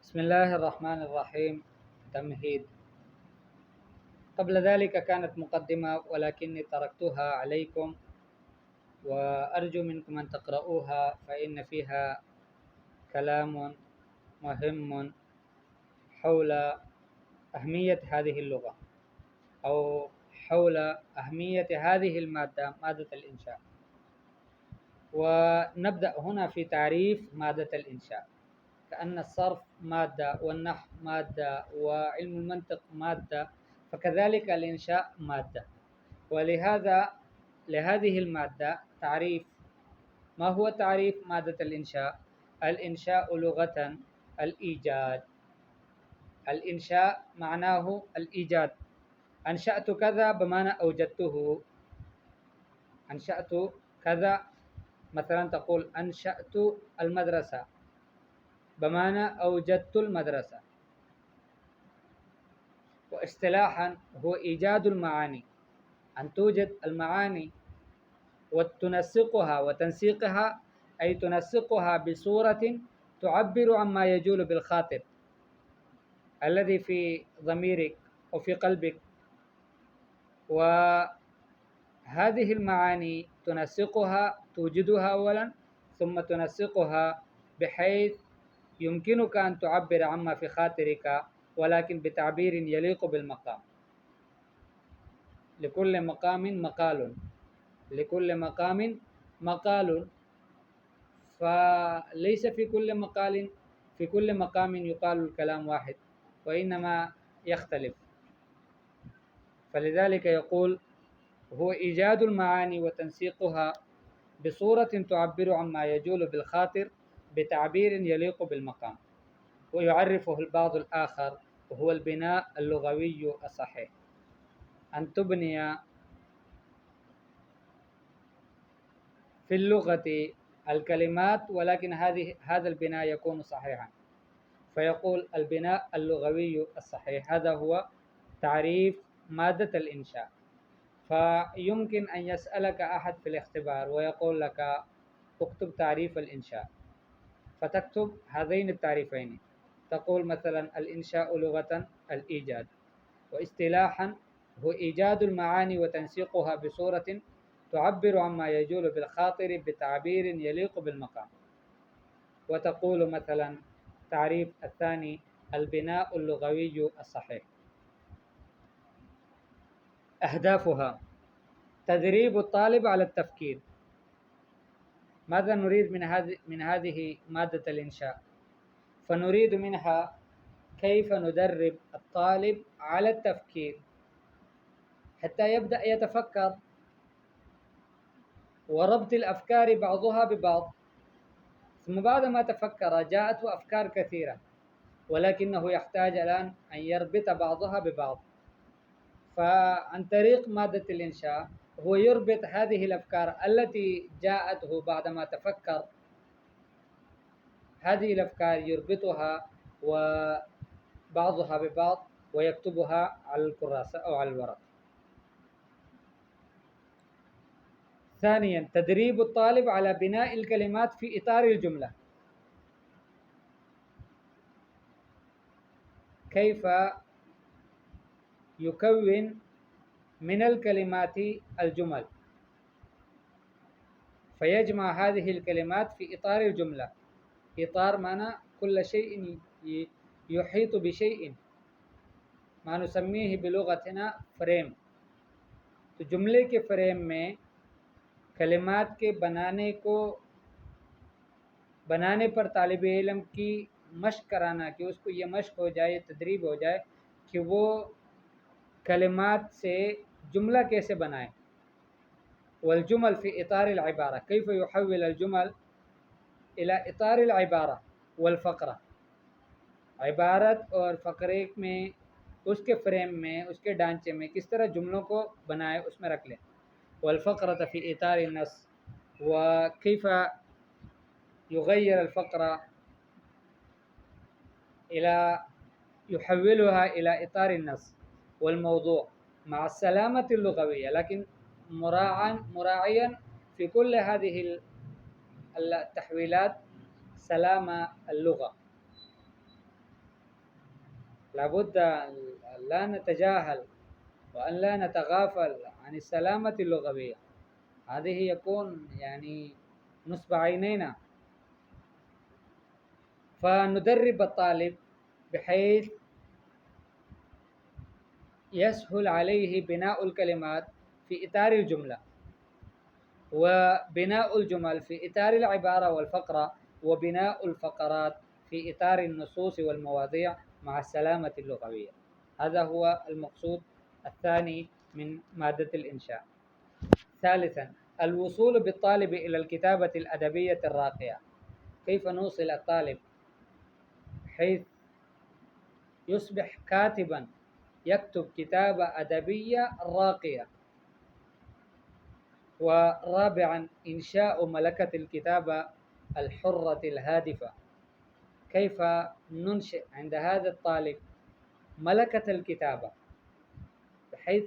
بسم الله الرحمن الرحيم. تمهيد. قبل ذلك كانت مقدمة ولكني تركتها عليكم وأرجو منكم أن تقرؤوها فإن فيها كلام مهم حول أهمية هذه اللغة أو حول أهمية هذه المادة، مادة الإنشاء. ونبدأ هنا في تعريف مادة الإنشاء، كأن الصرف مادة والنحو مادة وعلم المنطق مادة، فكذلك الإنشاء مادة. لهذه المادة تعريف. ما هو تعريف مادة الإنشاء؟ الإنشاء لغة الإيجاد. الإنشاء معناه الإيجاد. أنشأت كذا بمعنى أوجدته. أنشأت كذا، مثلا تقول أنشأت المدرسة بمعنى أوجدت المدرسة. واصطلاحا هو إيجاد المعاني، أن توجد المعاني وتنسقها وتنسيقها، أي تنسقها بصورة تعبر عما يجول بالخاطر الذي في ضميرك وفي قلبك. وهذه المعاني تنسقها، توجدها أولا ثم تنسقها بحيث يمكنك أن تعبر عما في خاطرك، ولكن بتعبير يليق بالمقام. لكل مقام مقال، لكل مقام مقال، فليس في كل مقام يقال الكلام واحد، وإنما يختلف. فلذلك يقول هو إيجاد المعاني وتنسيقها بصورة تعبر عما يجول بالخاطر بتعبير يليق بالمقام. ويعرفه البعض الآخر وهو البناء اللغوي الصحيح، أن تبني في اللغة الكلمات ولكن هذا البناء يكون صحيحا. فيقول البناء اللغوي الصحيح. هذا هو تعريف مادة الإنشاء. فيمكن أن يسألك أحد في الاختبار ويقول لك اكتب تعريف الإنشاء، فتكتب هذين التعريفين. تقول مثلا الإنشاء لغة الإيجاد، واصطلاحا هو إيجاد المعاني وتنسيقها بصورة تعبر عما يجول بالخاطر بتعبير يليق بالمقام. وتقول مثلا تعريف الثاني البناء اللغوي الصحيح. أهدافها: تدريب الطالب على التفكير. ماذا نريد من هذه مادة الإنشاء؟ فنريد منها كيف ندرب الطالب على التفكير حتى يبدأ يتفكر، وربط الأفكار بعضها ببعض. ثم بعد ما تفكر جاءته أفكار كثيرة، ولكنه يحتاج الآن أن يربط بعضها ببعض. فعن طريق مادة الإنشاء هو يربط هذه الأفكار التي جاءته بعدما تفكر، هذه الأفكار يربطها وبعضها ببعض ويكتبها على الكراسة أو على الورق. ثانيا تدريب الطالب على بناء الكلمات في إطار الجملة. كيف يكون من الكلمات الجمل، فيجمع هذه الكلمات في إطار الجملة. إطار معنى كل شيء يحيط بشيء، ما نسميه بلغتنا فریم. تو جملے کے فریم میں کلمات کے بنانے پر طالب علم کی مشق کرانا، کہ اس کو یہ مشق ہو جائے، تدریب ہو جائے کہ وہ کلمات سے جملہ کیسے بنائے. والجمل في إطار العبارة، كيف يحول الجمل إلى إطار العبارة والفقرة. عبارت اور فقرے میں اس کے فریم میں، اس کے ڈھانچے میں کس طرح جملوں کو بنائے، اس میں رکھ لیں. والفقرة في إطار النص، وكيف يغير الفقرة يحولها إلى إطار النص والموضوع مع السلامة اللغوية، لكن مراعيا في كل هذه التحويلات سلامة اللغة. لابد أن لا نتجاهل وأن لا نتغافل عن السلامة اللغوية. هذه يكون يعني نصب عينينا. فندرب الطالب بحيث يسهل عليه بناء الكلمات في إطار الجملة، وبناء الجمل في إطار العبارة والفقرة، وبناء الفقرات في إطار النصوص والمواضيع مع السلامة اللغوية. هذا هو المقصود الثاني من مادة الإنشاء. ثالثا، الوصول بالطالب إلى الكتابة الأدبية الراقية. كيف نوصل الطالب حيث يصبح كاتبا يكتب كتابة أدبية راقية؟ ورابعا، إنشاء ملكة الكتابة الحرة الهادفة. كيف ننشئ عند هذا الطالب ملكة الكتابة بحيث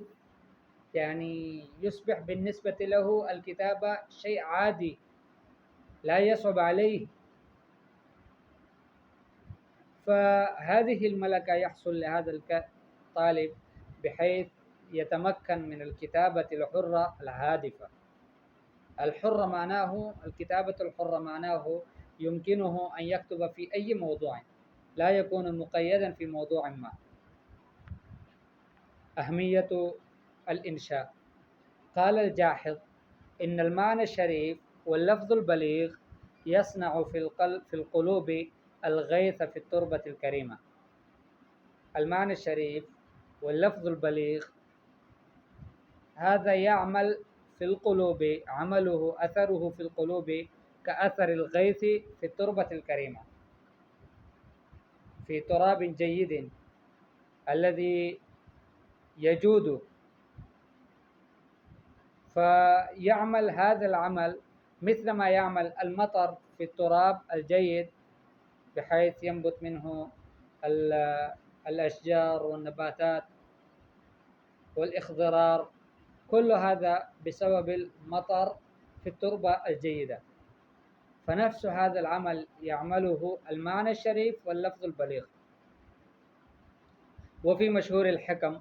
يعني يصبح بالنسبة له الكتابة شيء عادي لا يصعب عليه. فهذه الملكة يحصل لهذا الطالب بحيث يتمكن من الكتابة الحرة الهادفة. الحرة معناه الكتابة الحرة معناه يمكنه أن يكتب في أي موضوع، لا يكون مقيدا في موضوع ما. أهمية الإنشاء. قال الجاحظ إن المعنى الشريف واللفظ البليغ يصنع في القلوب الغيث في التربة الكريمة. المعنى الشريف واللفظ البليغ هذا يعمل في القلوب، عمله أثره في القلوب كأثر الغيث في التربة الكريمة، في تراب جيد الذي يجود. فيعمل هذا العمل مثل ما يعمل المطر في التراب الجيد بحيث ينبت منه الأشجار والنباتات والإخضرار، كل هذا بسبب المطر في التربة الجيدة. فنفس هذا العمل يعمله المعنى الشريف واللفظ البليغ. وفي مشهور الحكم،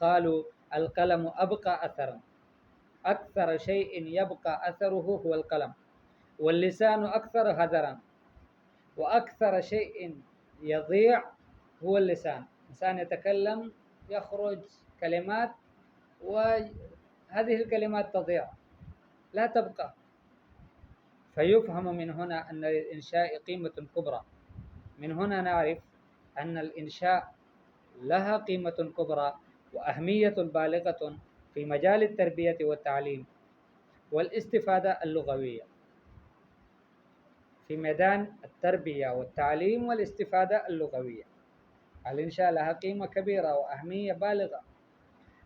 قالوا القلم أبقى أثرا، أكثر شيء يبقى أثره هو القلم، واللسان أكثر هدرا، وأكثر شيء يضيع هو اللسان. إنسان يتكلم يخرج كلمات وهذه الكلمات تضيع لا تبقى. فيفهم من هنا أن للإنشاء قيمة كبرى. من هنا نعرف أن الإنشاء لها قيمة كبرى وأهمية بالغة في مجال التربية والتعليم والاستفادة اللغوية. في ميدان التربية والتعليم والاستفادة اللغوية الإنشاء لها قيمة كبيرة وأهمية بالغة،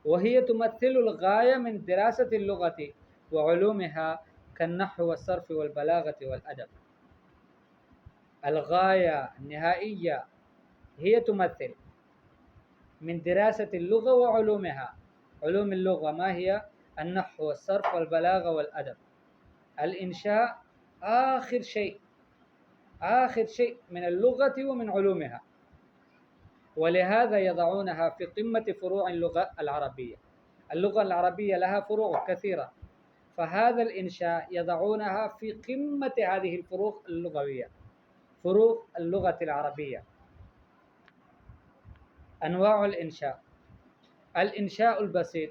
وهي تمثل الغاية من دراسة اللغة وعلومها كالنحو والصرف والبلاغة والأدب. الغاية النهائية هي تمثل من دراسة اللغة وعلومها. علوم اللغة ما هي؟ النحو والصرف والبلاغة والأدب. الإنشاء آخر شيء، آخر شيء من اللغة ومن علومها، ولهذا يضعونها في قمة فروع اللغة العربية. اللغة العربية لها فروع كثيرة، فهذا الإنشاء يضعونها في قمة هذه الفروع اللغوية، فروع اللغة العربية. أنواع الإنشاء. الإنشاء البسيط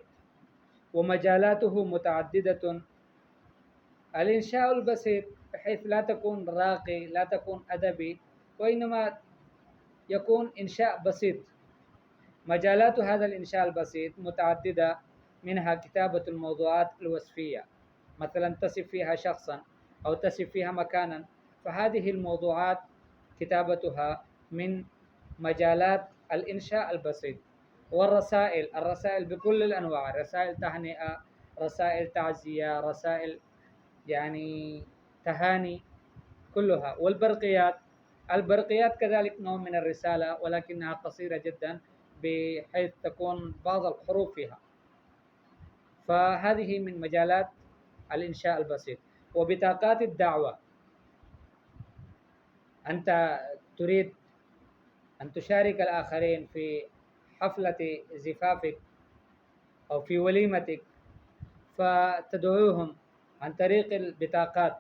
ومجالاته متعددة. الإنشاء البسيط بحيث لا تكون راقي، لا تكون أدبي، وإنما يكون إنشاء بسيط. مجالات هذا الإنشاء البسيط متعددة، منها كتابة الموضوعات الوصفية، مثلا تصف فيها شخصا أو تصف فيها مكانا، فهذه الموضوعات كتابتها من مجالات الإنشاء البسيط. والرسائل، الرسائل بكل الأنواع، رسائل تهنئة، رسائل تعزية، رسائل يعني تهاني كلها. والبرقيات، البرقيات كذلك نوع من الرسالة ولكنها قصيرة جدا بحيث تكون بعض الحروف فيها. فهذه من مجالات الإنشاء البسيط. وبطاقات الدعوة، أنت تريد أن تشارك الآخرين في حفلة زفافك أو في وليمتك، فتدعوهم عن طريق البطاقات.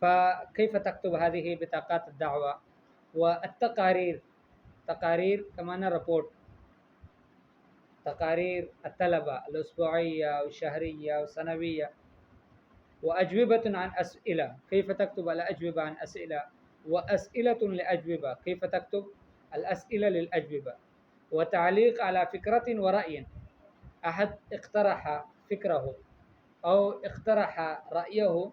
فكيف تكتب هذه بطاقات الدعوة؟ والتقارير، تقارير كمان ريبورت، تقارير الطلبة الأسبوعية والشهرية والسنوية، وأجوبة عن أسئلة، كيف تكتب الأجوبة عن أسئلة، وأسئلة لأجوبة، كيف تكتب الأسئلة للأجوبة، وتعليق على فكرة ورأي. أحد اقترح فكره أو اقترح رأيه،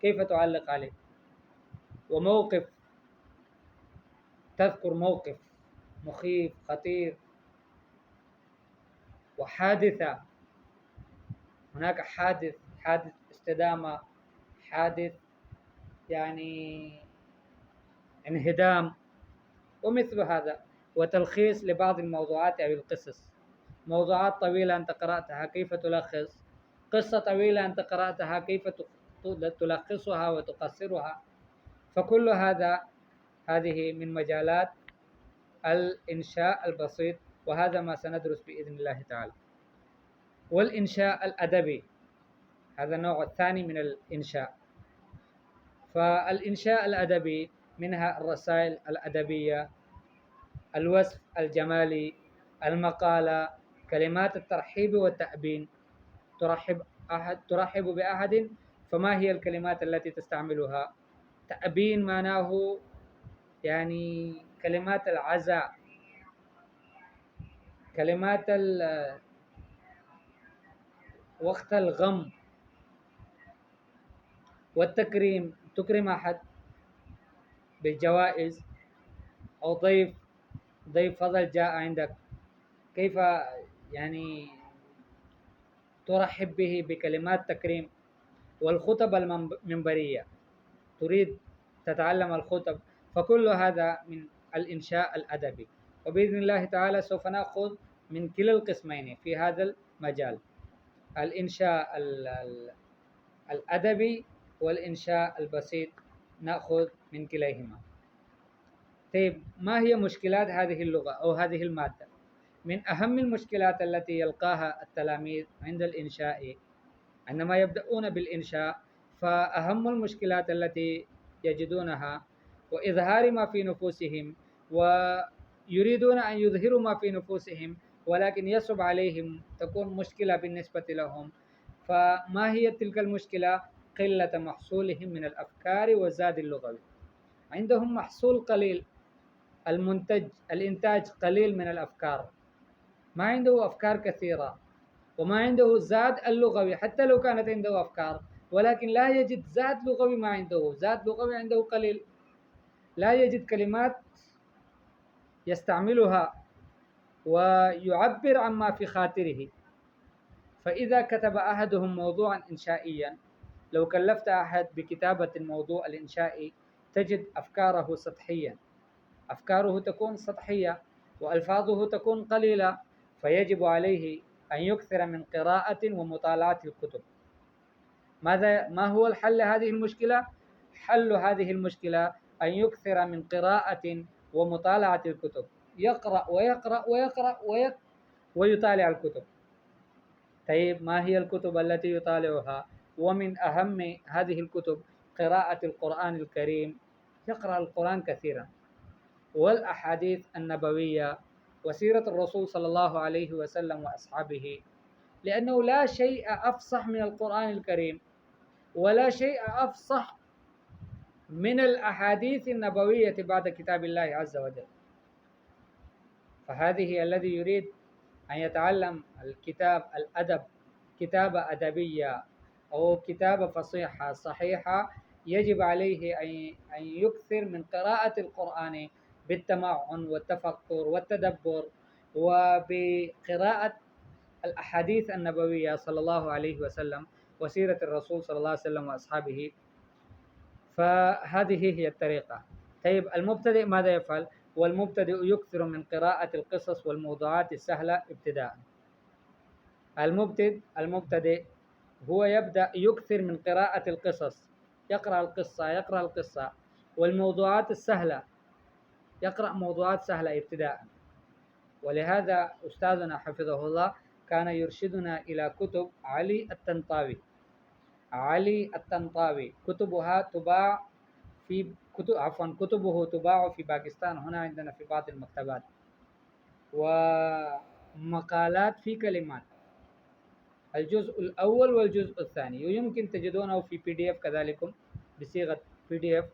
كيف تعلق عليه. وموقف، تذكر موقف مخيف خطير، وحادثة، هناك حادث استدامة، حادث يعني انهدام ومثل هذا. وتلخيص لبعض الموضوعات أو القصص، موضوعات طويلة أنت قرأتها كيف تلخص، قصة طويلة أنت قرأتها كيف تلخصها وتقصرها. فكل هذه من مجالات الإنشاء البسيط، وهذا ما سندرس بإذن الله تعالى. والإنشاء الأدبي هذا النوع الثاني من الإنشاء. فالإنشاء الأدبي منها الرسائل الأدبية، الوصف الجمالي، المقالة، كلمات الترحيب والتأبين. ترحب بأحد، فما هي الكلمات التي تستعملها؟ تأبين معناه يعني كلمات العزاء، كلمات وقت الغم. والتكريم، تكرم أحد بالجوائز، أو ضيف فضل جاء عندك، كيف يعني ترحب به بكلمات تكريم. والخطب المنبرية، تريد تتعلم الخطب. فكل هذا من الإنشاء الأدبي. وبإذن الله تعالى سوف نأخذ من كلا القسمين في هذا المجال، الإنشاء الأدبي والإنشاء البسيط، نأخذ من كليهما. طيب، ما هي مشكلات هذه اللغة أو هذه المادة؟ من أهم المشكلات التي يلقاها التلاميذ عند الإنشاء، عندما يبدأون بالإنشاء، فأهم المشكلات التي يجدونها وإظهار ما في نفوسهم، ويريدون أن يظهروا ما في نفوسهم ولكن يصعب عليهم، تكون مشكلة بالنسبة لهم. فما هي تلك المشكلة؟ قلة محصولهم من الأفكار والزاد اللغوي. عندهم محصول قليل، الإنتاج قليل من الأفكار، ما عنده أفكار كثيرة، وما عنده زاد اللغوي. حتى لو كانت عنده أفكار ولكن لا يجد زاد لغوي، ما عنده زاد لغوي، عنده قليل، لا يجد كلمات يستعملها ويعبر عما في خاطره. فإذا كتب أحدهم موضوعا إنشائيا، لو كلفت أحد بكتابة الموضوع الإنشائي، تجد أفكاره سطحيا، أفكاره تكون سطحية وألفاظه تكون قليلة. فيجب عليه أن يكثر من قراءة ومطالعة الكتب. ما هو الحل لهذه المشكلة؟ حل هذه المشكلة أن يكثر من قراءة ومطالعة الكتب، يقرأ ويقرأ ويقرأ ويطالع الكتب. طيب، ما هي الكتب التي يطالعها؟ ومن أهم هذه الكتب قراءة القرآن الكريم، يقرأ القرآن كثيرا، والأحاديث النبوية، وسيرة الرسول صلى الله عليه وسلم وأصحابه، لأنه لا شيء أفصح من القرآن الكريم، ولا شيء أفصح من الأحاديث النبوية بعد كتاب الله عز وجل. فهذه الذي يريد أن يتعلم الأدب، كتابة أدبية أو كتابة فصيحة صحيحة، يجب عليه أن يكثر من قراءة القرآن بالتمعن والتفكر والتدبر، وبقراءة الأحاديث النبوية صلى الله عليه وسلم وسيرة الرسول صلى الله عليه وسلم وأصحابه. فهذه هي الطريقة. طيب، المبتدئ ماذا يفعل؟ والمبتدئ يكثر من قراءة القصص والموضوعات السهلة ابتداء. المبتدئ هو يبدأ يكثر من قراءة القصص، يقرأ القصة والموضوعات السهلة، يقرأ موضوعات سهلة ابتداء. ولهذا أستاذنا حفظه الله كان يرشدنا إلى كتب علي الطنطاوي، كتبها تباع في كتبه تباع في باكستان هنا عندنا في بعض المكتبات، ومقالات في كلمات، الجزء الأول والجزء الثاني، ويمكن تجدونه في PDF كذلك بصيغة PDF.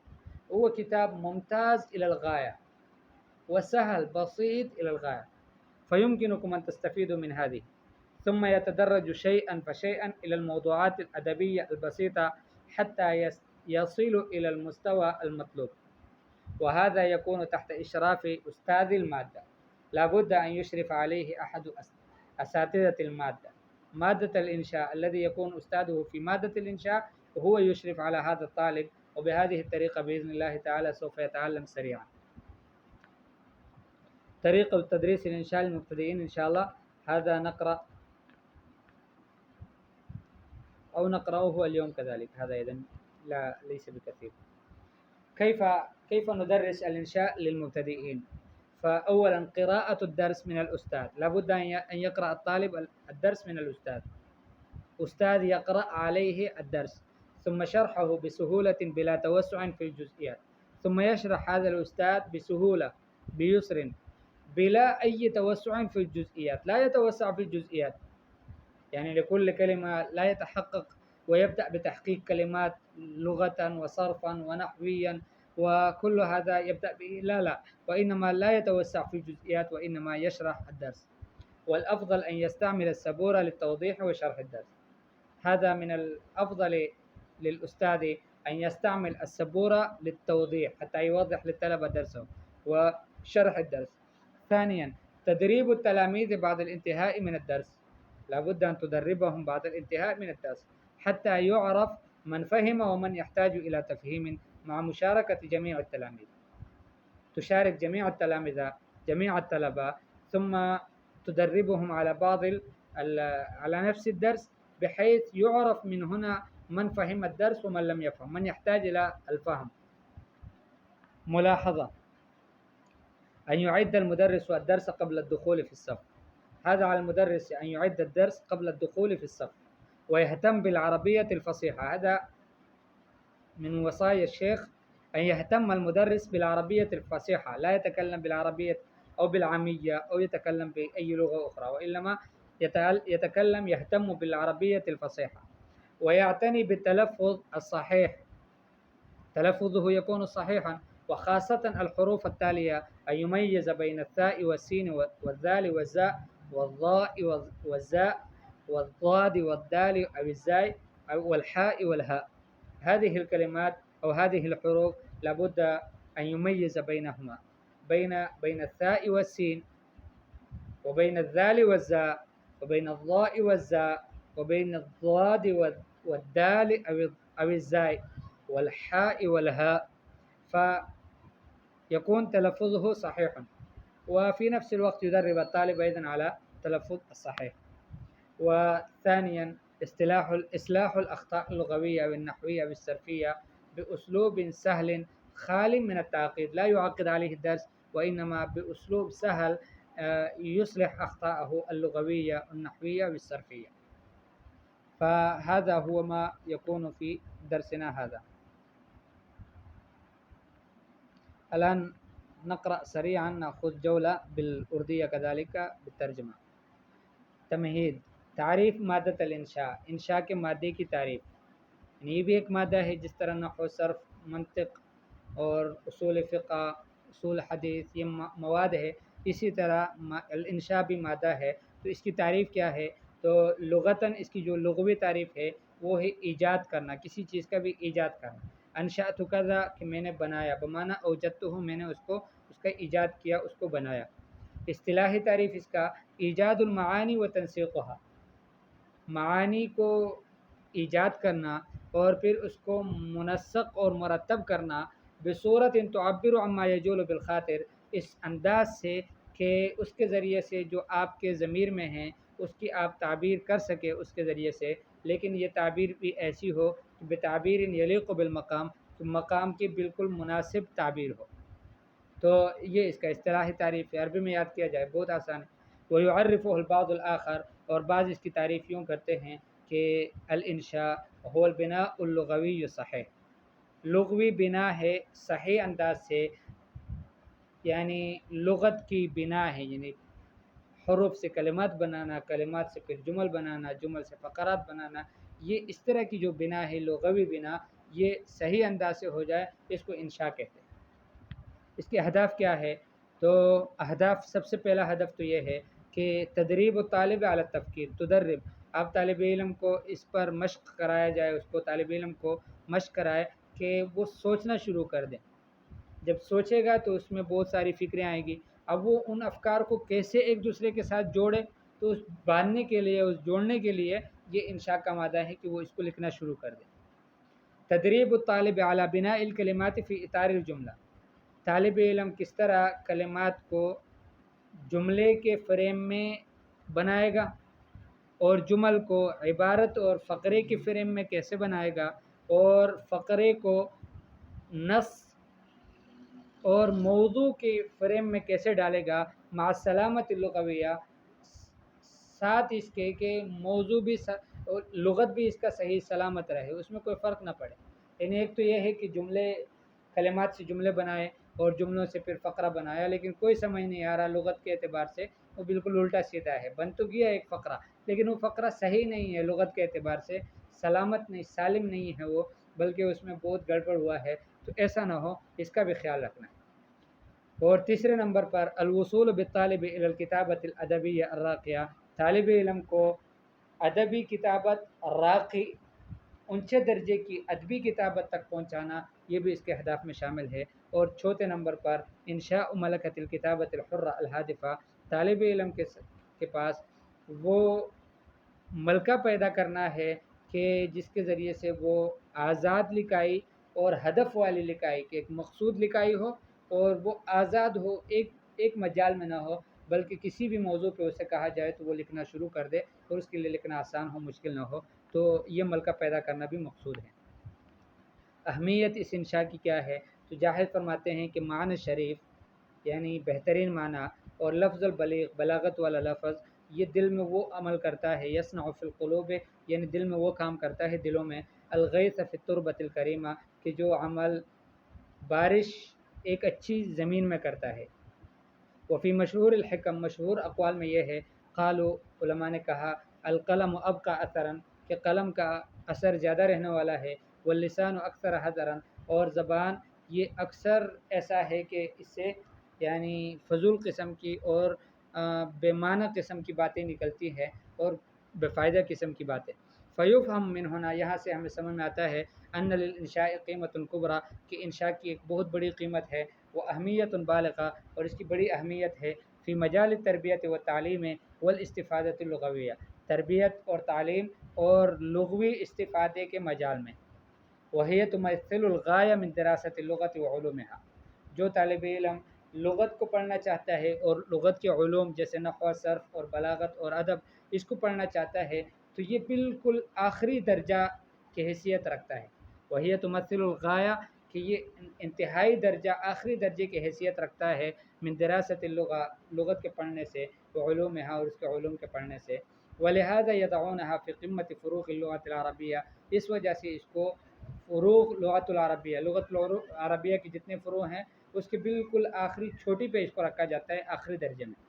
هو كتاب ممتاز إلى الغاية وسهل بسيط إلى الغاية، فيمكنكم أن تستفيدوا من هذه، ثم يتدرج شيئا فشيئا إلى الموضوعات الأدبية البسيطة حتى يصلوا إلى المستوى المطلوب، وهذا يكون تحت إشراف أستاذ المادة. لابد أن يشرف عليه أحد أساتذة المادة، مادة الإنشاء، الذي يكون أستاذه في مادة الإنشاء وهو يشرف على هذا الطالب، وبهذه الطريقة بإذن الله تعالى سوف يتعلم سريعا. طريقة تدريس الإنشاء للمبتدئين إن شاء الله، هذا نقرأه اليوم كذلك، هذا إذن ليس بكثير. كيف ندرس الإنشاء للمبتدئين؟ فأولا قراءة الدرس من الأستاذ، لابد أن يقرأ الطالب الدرس من الأستاذ، أستاذ يقرأ عليه الدرس، ثم شرحه بسهولة بلا توسع في الجزئيات، ثم يشرح هذا الأستاذ بسهولة بيسر بلا أي توسع في الجزئيات، لا يتوسع في الجزئيات، يعني لكل كلمة لا يتحقق ويبدأ بتحقيق كلمات لغة وصرفا ونحويا وكل هذا يبدأ به، لا، وإنما لا يتوسع في الجزئيات، وإنما يشرح الدرس. والأفضل أن يستعمل السبورة للتوضيح وشرح الدرس، هذا من الأفضل للأستاذ أن يستعمل السبورة للتوضيح حتى يوضح للطلبة درسهم وشرح الدرس. ثانيا تدريب التلاميذ بعد الانتهاء من الدرس، لابد أن تدربهم بعد الانتهاء من الدرس حتى يعرف من فهم ومن يحتاج إلى تفهيم، مع مشاركة جميع التلاميذ، تشارك جميع التلامذة جميع الطلبة، ثم تدربهم على على نفس الدرس، بحيث يعرف من هنا من فهم الدرس ومن لم يفهم، من يحتاج إلى الفهم. ملاحظة: أن يعد المدرس الدرس قبل الدخول في الصف، هذا على المدرس أن يعد الدرس قبل الدخول في الصف، ويهتم بالعربية الفصيحة، هذا من وصايا الشيخ، أن يهتم المدرس بالعربية الفصيحة، لا يتكلم بالعربية أو بالعامية أو يتكلم بأي لغة أخرى، وإنما يهتم بالعربية الفصيحة، ويعتني بالتلفظ الصحيح، تلفظه يكون صحيحا، وخاصة الحروف التالية، أن يميز بين الثاء والسين والذال والزاء والضاء والزاء والضاد والدال أو الزاي والحاء والهاء، هذه الكلمات أو هذه الحروف لابد أن يميز بينهما، بين الثاء والسين، وبين الذال والزاء، وبين الضاء والزاء، وبين الضاد والدال أو الزاي والحاء والهاء، فيكون تلفظه صحيح، وفي نفس الوقت يدرب الطالب أيضا على التلفظ الصحيح. وثانيا إصلاح الأخطاء اللغوية والنحوية والصرفية بأسلوب سهل خال من التعقيد، لا يعقد عليه الدرس، وإنما بأسلوب سهل يصلح أخطاءه اللغوية والنحوية والصرفية. فهذا هو ما يكون في درسنا هذا. الآن نقرأ سريعا، نأخذ جولة بالأردية كذلك بالترجمة. تمهيد: تعریف مادت الانشاء، انشاء کے مادے کی تعریف، یعنی یہ بھی ایک مادہ ہے جس طرح نحو، صرف، منطق اور اصول فقہ، اصول حدیث یہ مواد ہے، اسی طرح الانشاء بھی مادہ ہے۔ تو اس کی تعریف کیا ہے؟ تو لغتاً اس کی جو لغوی تعریف ہے وہ ہے ایجاد کرنا، کسی چیز کا بھی ایجاد کرنا۔ انشأت کذا کہ میں نے بنایا، بمعنی اوجدتہ میں نے اس کا ایجاد کیا، اس کو بنایا۔ اصطلاحی تعریف اس کا ایجاد المعانی و تنسیقها، معانی کو ایجاد کرنا اور پھر اس کو منسق اور مرتب کرنا، بصورت تعبر عما یجول بالخاطر، اس انداز سے کہ اس کے ذریعے سے جو آپ کے ضمیر میں ہیں اس کی آپ تعبیر کر سکے، اس کے ذریعے سے لیکن یہ تعبیر بھی ایسی ہو کہ بتعبیر یلیق بالمقام، کہ مقام کی بالکل مناسب تعبیر ہو۔ تو یہ اس کا اصطلاحی تعریف ہے، عربی میں یاد کیا جائے بہت آسان ہے۔ وَيُعَرِّفُهُ الْبَعْضُ الْآخَر، اور بعض اس کی تعریف یوں کرتے ہیں کہ الانشاء هو البناء اللغوی صحیح، لغوی بنا ہے صحیح انداز سے، یعنی لغت کی بنا ہے، یعنی حروف سے کلمات بنانا، کلمات سے پھر جمل بنانا، جمل سے فقرات بنانا، یہ اس طرح کی جو بنا ہے لغوی بنا، یہ صحیح انداز سے ہو جائے، اس کو انشاء کہتے ہیں۔ اس کے اہداف کیا ہے؟ تو اہداف، سب سے پہلا ہدف تو یہ ہے کہ تدریب الطالب علی التفکیر، تدرب، آپ طالب علم کو اس پر مشق کرایا جائے، اس کو طالب علم کو مشق کرائے کہ وہ سوچنا شروع کر دیں۔ جب سوچے گا تو اس میں بہت ساری فکریں آئیں گی، اب وہ ان افکار کو کیسے ایک دوسرے کے ساتھ جوڑے، تو اس باندھنے کے لیے، اس جوڑنے کے لیے یہ انشاء کا مادہ ہے کہ وہ اس کو لکھنا شروع کر دیں۔ تدریب الطالب علی بناء الکلمات فی اطار الجملہ، طالب علم کس طرح کلمات کو جملے کے فریم میں بنائے گا، اور جمل کو عبارت اور فقرے کے فریم میں کیسے بنائے گا، اور فقرے کو نص اور موضوع کے فریم میں کیسے ڈالے گا، مع سلامت اللغویہ، ساتھ اس کے کہ موضوع بھی اور لغت بھی اس کا صحیح سلامت رہے، اس میں کوئی فرق نہ پڑے۔ یعنی ایک تو یہ ہے کہ جملے، کلمات سے جملے بنائے اور جملوں سے پھر فقرہ بنایا، لیکن کوئی سمجھ نہیں آ رہا لغت کے اعتبار سے، وہ بالکل الٹا سیدھا ہے، بن تو گیا ایک فقرہ، لیکن وہ فقرہ صحیح نہیں ہے لغت کے اعتبار سے، سلامت نہیں، سالم نہیں ہے وہ، بلکہ اس میں بہت گڑبڑ ہوا ہے، تو ایسا نہ ہو، اس کا بھی خیال رکھنا ہے۔ اور تیسرے نمبر پر الوصول بالطالب الی الکتابۃ الادبیہ الراقیہ، طالب علم کو ادبی کتابت راقی، اونچے درجے کی ادبی کتابت تک پہنچانا، یہ بھی اس کے اہداف میں شامل ہے۔ اور چوتھے نمبر پر انشاء ملکۃ الکتابۃ الحرہ الہادفہ، طالب علم کے پاس وہ ملکہ پیدا کرنا ہے کہ جس کے ذریعے سے وہ آزاد لکھائی اور ہدف والی لکھائی، کہ ایک مقصود لکھائی ہو اور وہ آزاد ہو، ایک مجال میں نہ ہو، بلکہ کسی بھی موضوع پہ اسے کہا جائے تو وہ لکھنا شروع کر دے، اور اس کے لیے لکھنا آسان ہو، مشکل نہ ہو، تو یہ ملکہ پیدا کرنا بھی مقصود ہے۔ اہمیت اس انشاء کی کیا ہے؟ تو جاہد فرماتے ہیں کہ معنی شریف، یعنی بہترین معنی، اور لفظ البلیغ، بلاغت والا لفظ، یہ دل میں وہ عمل کرتا ہے، یصنع فی القلوب، یعنی دل میں وہ کام کرتا ہے، دلوں میں، الغیث فی التربۃ الکریمہ، کہ جو عمل بارش ایک اچھی زمین میں کرتا ہے۔ وفی مشہور الحکم، مشہور اقوال میں یہ ہے، قالوا، علماء نے کہا، القلم ابقى اثرا، کہ قلم کا اثر زیادہ رہنے والا ہے، واللسان اکثر حذرا، اور زبان یہ اکثر ایسا ہے کہ اس سے یعنی فضول قسم کی اور بے معنی قسم کی باتیں نکلتی ہے، اور بے فائدہ قسم کی باتیں۔ فیفہم من ہونا، یہاں سے ہمیں سمجھ میں آتا ہے، ان للانشاء قیمۃ کبریٰ، کہ انشاء کی ایک بہت بڑی قیمت ہے، وہ اہمیت بالغہ، اور اس کی بڑی اہمیت ہے، فی مجال تربیت و تعلیم والاستفادۃ اللغویہ، تربیت اور تعلیم اور لغوی استفادے کے مجال میں۔ وہی تمثل الغایہ من دراست اللغۃ وعلومها، جو طالب علم لغت کو پڑھنا چاہتا ہے اور لغت کے علوم جیسے نحو، صرف اور بلاغت اور ادب، اس کو پڑھنا چاہتا ہے، تو یہ بالکل آخری درجہ کی حیثیت رکھتا ہے۔ وہی تمثل الغایہ، کہ یہ انتہائی درجہ، آخری درجے کی حیثیت رکھتا ہے، من دراست اللغہ، لغت کے پڑھنے سے، وعلومها، اور اس کے علوم کے پڑھنے سے، ولہذا یضعونها فی قمۃ فروع اللغۃ العربیہ، اس وجہ سے اس کو فروع لغت العربیہ، لغت عربیہ کی جتنے فروع ہیں اس کے بالکل آخری چھوٹی پہ اس کو رکھا جاتا ہے، آخری درجے میں۔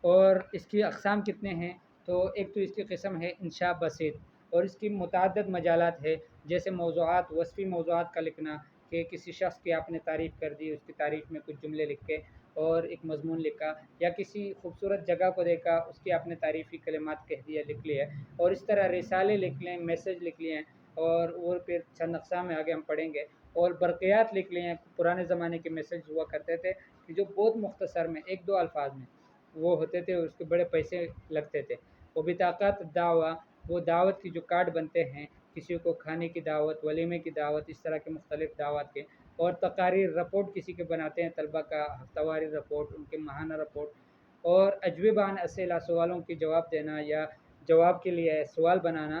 اور اس کی اقسام کتنے ہیں؟ تو ایک تو اس کی قسم ہے انشاء بسیط، اور اس کی متعدد مجالات ہے، جیسے موضوعات، وصفی موضوعات کا لکھنا، کہ کسی شخص کی آپ نے تعریف کر دی، اس کی تعریف میں کچھ جملے لکھے اور ایک مضمون لکھا، یا کسی خوبصورت جگہ کو دیکھا، اس کی آپ نے تعریفی کلمات کہہ دیا، لکھ لیے، اور اس طرح رسالے لکھ لیں، میسج لکھ لیے، اور پھر چند اقسام میں آگے ہم پڑھیں گے، اور برقیات لکھ لیے ہیں، پرانے زمانے کے میسج ہوا کرتے تھے کہ جو بہت مختصر میں، ایک دو الفاظ میں وہ ہوتے تھے، اس کے بڑے پیسے لگتے تھے۔ وہ بطاقت دعویٰ، وہ دعوت کی جو کارڈ بنتے ہیں، کسی کو کھانے کی دعوت، ولیمے کی دعوت، اس طرح کے مختلف دعوات کے، اور تقاریر، رپورٹ کسی کے بناتے ہیں طلبہ کا، ہفتہ واری رپورٹ، ان کے ماہانہ رپورٹ، اور اجوبہ عن اسئلہ، سوالوں کی جواب دینا یا جواب کے لیے سوال بنانا،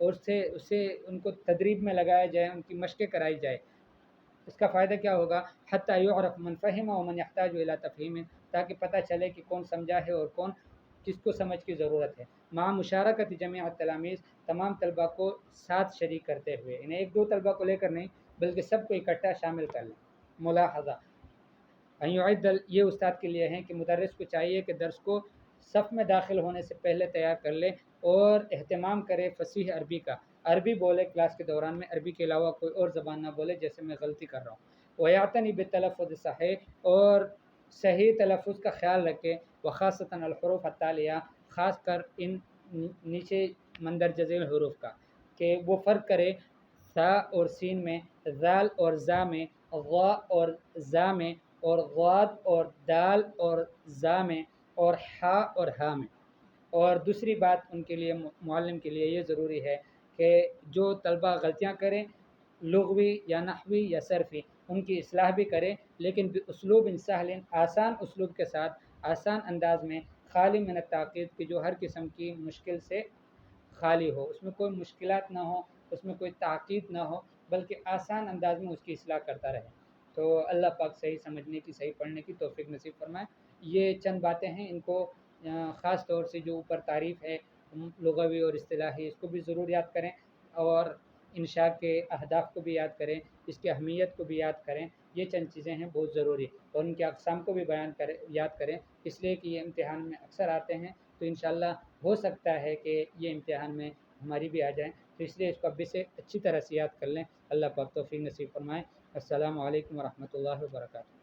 اور اسے ان کو تدریب میں لگایا جائے، ان کی مشقیں کرائی جائے۔ اس کا فائدہ کیا ہوگا؟ حتیٰ یعرف من فہم و من یحتاج الی تفہیم، تاکہ پتہ چلے کہ کون سمجھا ہے اور کون کس کو سمجھ کی ضرورت ہے۔ مع مشارکت جمیع التلاميذ، تمام طلباء کو ساتھ شریک کرتے ہوئے، انہیں ایک دو طلباء کو لے کر نہیں بلکہ سب کو اکٹھا شامل کر لیں۔ ملاحظہ یہ استاد کے لیے ہیں کہ مدرس کو چاہیے کہ درس کو صف میں داخل ہونے سے پہلے تیار کر لے اور اہتمام کرے فصیح عربی کا، عربی بولے، کلاس کے دوران میں عربی کے علاوہ کوئی اور زبان نہ بولے جیسے میں غلطی کر رہا ہوں۔ وَيَعْتَنِ بِالتَّلَفُّظِ الصَّحِيحِ، اور صحیح تلفظ کا خیال رکھے، وَخَاصَّةً الْحُرُوفَ التَّالِيَةَ، خاص کر ان نیچے مندرجہ ذیل حروف کا، کہ وہ فرق کرے ثا اور سین میں، ذال اور زا میں، غا اور زا میں، اور غاد اور دال اور زا میں، اور حا اور ہا میں۔ اور دوسری بات ان کے لیے، معلم کے لیے یہ ضروری ہے کہ جو طلبہ غلطیاں کریں لغوی یا نحوی یا صرفی، ان کی اصلاح بھی کرے، لیکن باسلوب سہل، آسان اسلوب کے ساتھ، آسان انداز میں، خالی من التعقید، کہ جو ہر قسم کی مشکل سے خالی ہو، اس میں کوئی مشکلات نہ ہو، اس میں کوئی تعقید نہ ہو، بلکہ آسان انداز میں اس کی اصلاح کرتا رہے۔ تو اللہ پاک صحیح سمجھنے کی، صحیح پڑھنے کی توفیق نصیب فرمائے۔ یہ چند باتیں ہیں، ان کو خاص طور سے جو اوپر تعریف ہے لغوی اور اصطلاحی، اس کو بھی ضرور یاد کریں، اور انشاء کے اہداف کو بھی یاد کریں، اس کی اہمیت کو بھی یاد کریں۔ یہ چند چیزیں ہیں بہت ضروری، اور ان کے اقسام کو بھی یاد کریں، اس لیے کہ یہ امتحان میں اکثر آتے ہیں، تو انشاءاللہ ہو سکتا ہے کہ یہ امتحان میں ہماری بھی آ جائیں، تو اس لیے اس کو ابھی سے اچھی طرح سے یاد کر لیں۔ اللہ پاک توفیق نصیب فرمائے۔ السلام علیکم ورحمۃ اللہ وبرکاتہ۔